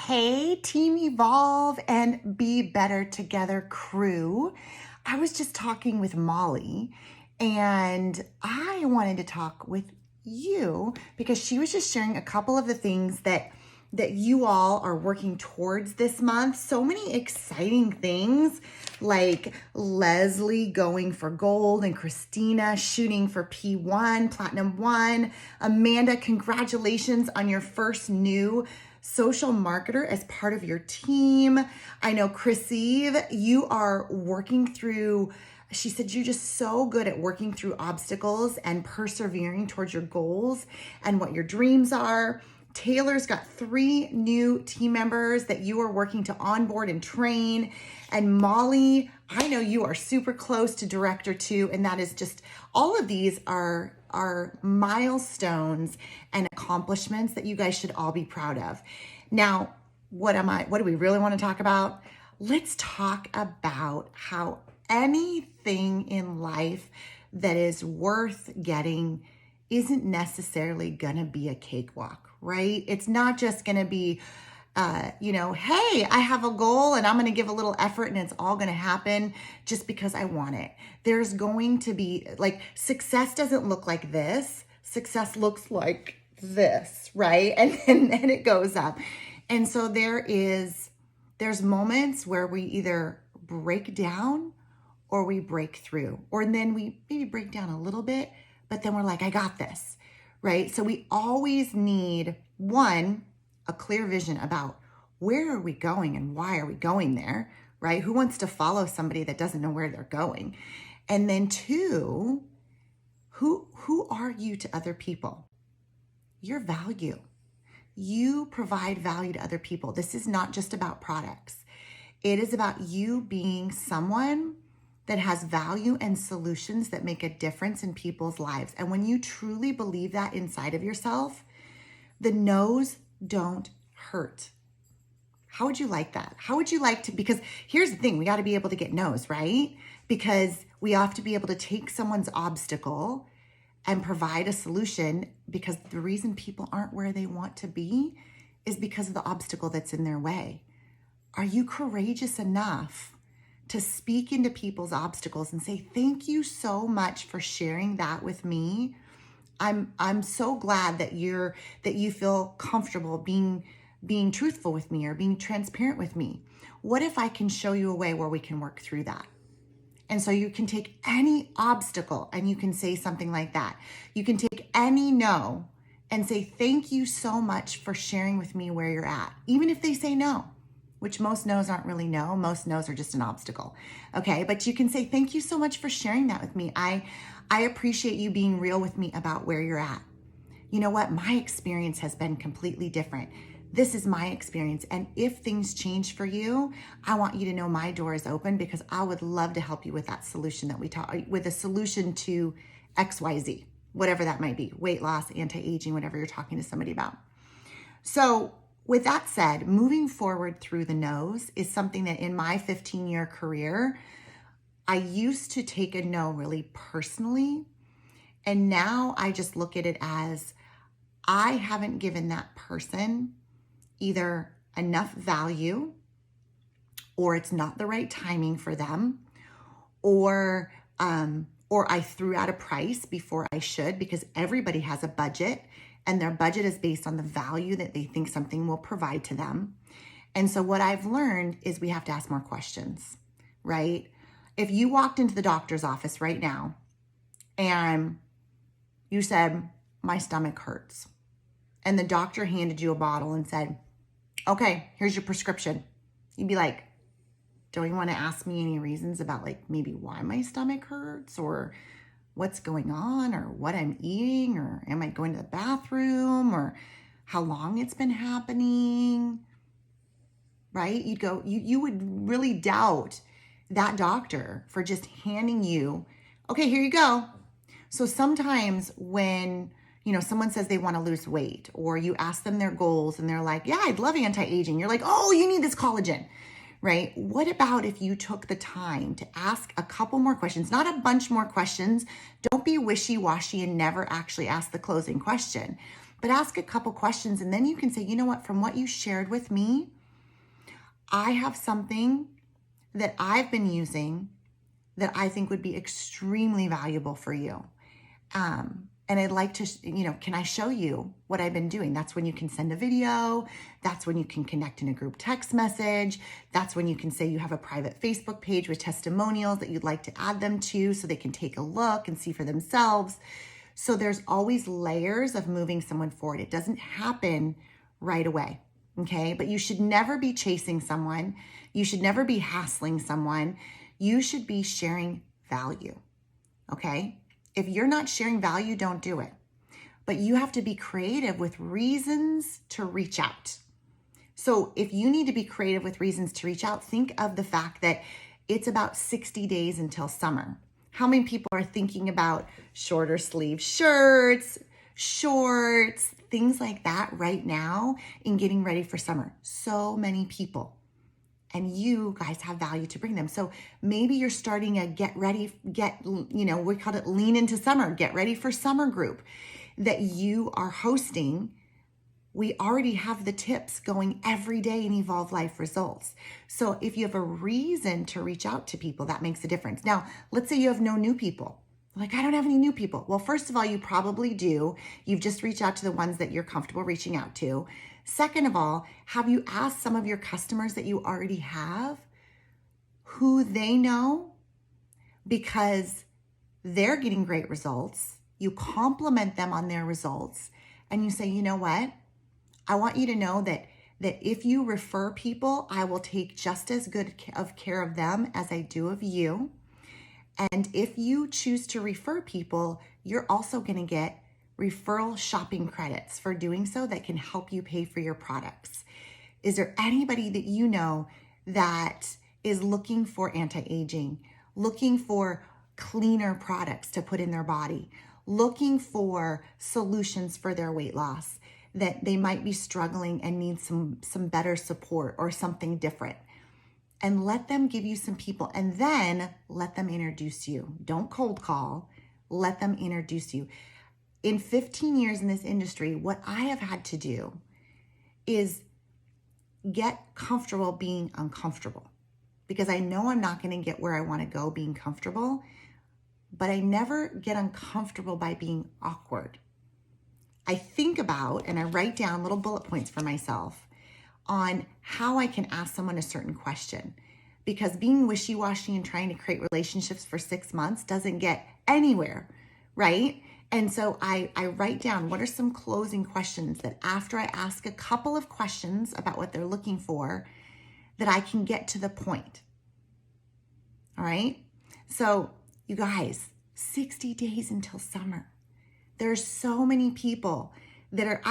Hey, Team Evolve and Be Better Together crew. I was just talking with Molly and I wanted to talk with you because she was just sharing a couple of the things that you all are working towards this month. So many exciting things like Leslie going for gold and Christina shooting for P1, Platinum 1. Amanda, congratulations on your first new social marketer as part of your team. I know Chris Eve, you are working through, she said you're just so good at working through obstacles and persevering towards your goals and what your dreams are. Taylor's got 3 new team members that you are working to onboard and train. And Molly, I know you are super close to Director 2, and that is just, all of these are milestones and accomplishments that you guys should all be proud of. Now, what do we really want to talk about? Let's talk about how anything in life that is worth getting isn't necessarily gonna be a cakewalk, right? It's not just gonna be, hey, I have a goal and I'm gonna give a little effort and it's all gonna happen just because I want it. There's going to be, success doesn't look like this. Success looks like this, right? And then it goes up. And so there's moments where we either break down or we break through, or then we maybe break down a little bit, but then we're like, I got this, right? So we always need, one, a clear vision about where are we going and why are we going there, right? Who wants to follow somebody that doesn't know where they're going? And then 2, who are you to other people? Your value. You provide value to other people. This is not just about products. It is about you being someone that has value and solutions that make a difference in people's lives. And when you truly believe that inside of yourself, the no's don't hurt. How would you like that? How would you like to, because here's the thing, we got to be able to get no's, right? Because we have to be able to take someone's obstacle and provide a solution, because the reason people aren't where they want to be is because of the obstacle that's in their way. Are you courageous enough to speak into people's obstacles and say, thank you so much for sharing that with me? I'm so glad that you feel comfortable being truthful with me or being transparent with me. What if I can show you a way where we can work through that? And so you can take any obstacle and you can say something like that. You can take any no and say, thank you so much for sharing with me where you're at. Even if they say no, which most no's aren't really no. Most no's are just an obstacle. Okay, but you can say, thank you so much for sharing that with me. I appreciate you being real with me about where you're at. You know what? My experience has been completely different. This is my experience. And if things change for you, I want you to know my door is open, because I would love to help you with that solution that we talk, with a solution to XYZ, whatever that might be, weight loss, anti-aging, whatever you're talking to somebody about. So with that said, moving forward through the no's is something that in my 15-year career, I used to take a no really personally. And now I just look at it as, I haven't given that person either enough value, or it's not the right timing for them, or I threw out a price before I should, because everybody has a budget and their budget is based on the value that they think something will provide to them. And so what I've learned is we have to ask more questions, right? If you walked into the doctor's office right now and you said, my stomach hurts, and the doctor handed you a bottle and said, okay, here's your prescription, you'd be like, don't you want to ask me any reasons about maybe why my stomach hurts, or what's going on, or what I'm eating, or am I going to the bathroom, or how long it's been happening, right? You would really doubt that doctor for just handing you, okay, here you go. So sometimes when someone says they want to lose weight, or you ask them their goals and they're like, yeah, I'd love anti-aging. You're like, oh, you need this collagen, right? What about if you took the time to ask a couple more questions, not a bunch more questions. Don't be wishy-washy and never actually ask the closing question, but ask a couple questions. And then you can say, you know what, from what you shared with me, I have something that I've been using that I think would be extremely valuable for you. And I'd like to, can I show you what I've been doing? That's when you can send a video. That's when you can connect in a group text message. That's when you can say you have a private Facebook page with testimonials that you'd like to add them to so they can take a look and see for themselves. So there's always layers of moving someone forward. It doesn't happen right away, okay? But you should never be chasing someone. You should never be hassling someone. You should be sharing value, okay? If you're not sharing value, don't do it. But you have to be creative with reasons to reach out. So if you need to be creative with reasons to reach out, think of the fact that it's about 60 days until summer. How many people are thinking about shorter sleeve shirts, shorts, things like that right now in getting ready for summer? So many people. And you guys have value to bring them. So maybe you're starting a we called it lean into summer, get ready for summer group that you are hosting. We already have the tips going every day in Evolve Life Results. So if you have a reason to reach out to people, that makes a difference. Now, let's say you have no new people. Like, I don't have any new people. Well, first of all, you probably do. You've just reached out to the ones that you're comfortable reaching out to. Second of all, have you asked some of your customers that you already have who they know? Because they're getting great results. You compliment them on their results and you say, you know what? I want you to know that if you refer people, I will take just as good of care of them as I do of you. And if you choose to refer people, you're also going to get referral shopping credits for doing so that can help you pay for your products. Is there anybody that you know that is looking for anti-aging, looking for cleaner products to put in their body, looking for solutions for their weight loss, that they might be struggling and need some better support or something different? And let them give you some people, and then let them introduce you. Don't cold call, let them introduce you. In 15 years in this industry, what I have had to do is get comfortable being uncomfortable, because I know I'm not going to get where I want to go being comfortable, but I never get uncomfortable by being awkward. I think about and I write down little bullet points for myself on how I can ask someone a certain question, because being wishy-washy and trying to create relationships for 6 months doesn't get anywhere, right? And so I write down what are some closing questions that after I ask a couple of questions about what they're looking for, that I can get to the point. All right? So you guys, 60 days until summer. There's so many people that are,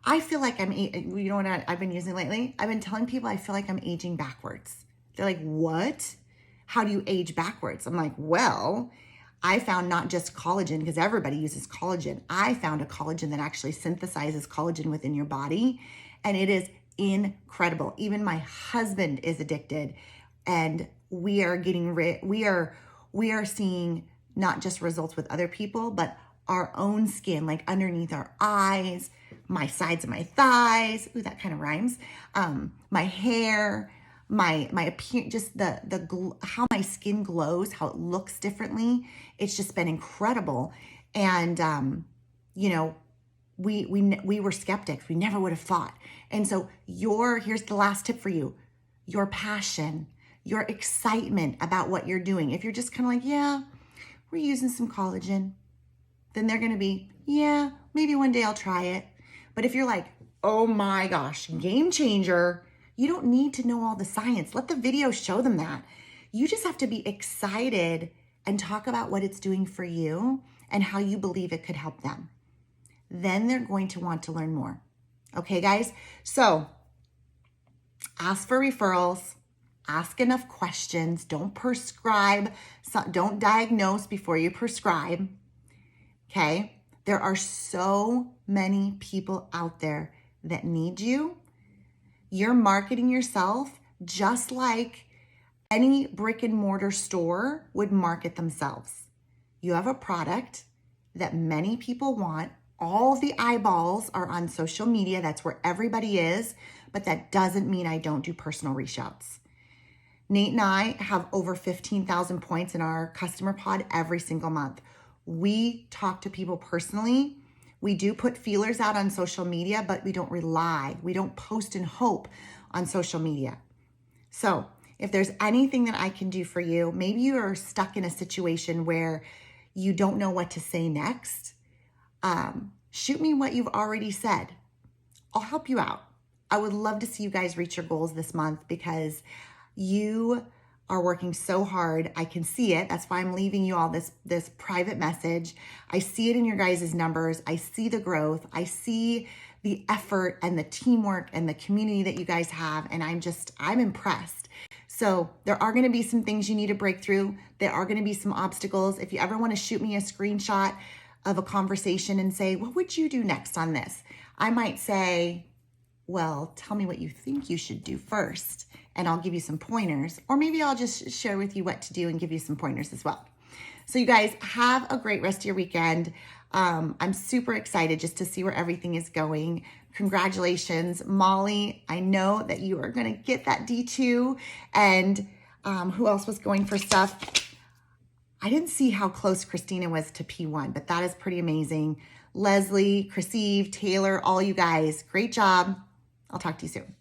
I feel like you know what I've been using lately? I've been telling people I feel like I'm aging backwards. They're like, what? How do you age backwards? I'm like, well, I found not just collagen, because everybody uses collagen. I found a collagen that actually synthesizes collagen within your body, and it is incredible. Even my husband is addicted, and we are getting we are seeing not just results with other people, but our own skin, like underneath our eyes, my sides of my thighs. Ooh, that kind of rhymes. My hair, my appearance, just how my skin glows, how it looks differently. It's just been incredible. And we were skeptics. We never would have thought. And so here's the last tip for you: your passion, your excitement about what you're doing. If you're just kind of like, yeah, we're using some collagen, then they're going to be, yeah, maybe one day I'll try it. But if you're like, oh my gosh, game changer, you don't need to know all the science. Let the video show them that. You just have to be excited and talk about what it's doing for you and how you believe it could help them. Then they're going to want to learn more. Okay, guys? So ask for referrals. Ask enough questions. Don't prescribe. Don't diagnose before you prescribe. Okay? There are so many people out there that need you. You're marketing yourself just like any brick and mortar store would market themselves. You have a product that many people want. All the eyeballs are on social media. That's where everybody is, but that doesn't mean I don't do personal reach outs. Nate and I have over 15,000 points in our customer pod every single month. We talk to people personally. We do put feelers out on social media, but we don't rely. We don't post and hope on social media. So if there's anything that I can do for you, maybe you are stuck in a situation where you don't know what to say next. Shoot me what you've already said. I'll help you out. I would love to see you guys reach your goals this month because you are working so hard. I can see it. That's why I'm leaving you all this private message. I see it in your guys' numbers. I see the growth. I see the effort and the teamwork and the community that you guys have. And I'm impressed. So there are going to be some things you need to break through. There are going to be some obstacles. If you ever want to shoot me a screenshot of a conversation and say, what would you do next on this? I might say, well, tell me what you think you should do first, and I'll give you some pointers. Or maybe I'll just share with you what to do and give you some pointers as well. So you guys have a great rest of your weekend. I'm super excited just to see where everything is going. Congratulations, Molly. I know that you are going to get that D2. And who else was going for stuff? I didn't see how close Christina was to P1, but that is pretty amazing. Leslie, Chris Eve, Taylor, all you guys, great job. I'll talk to you soon.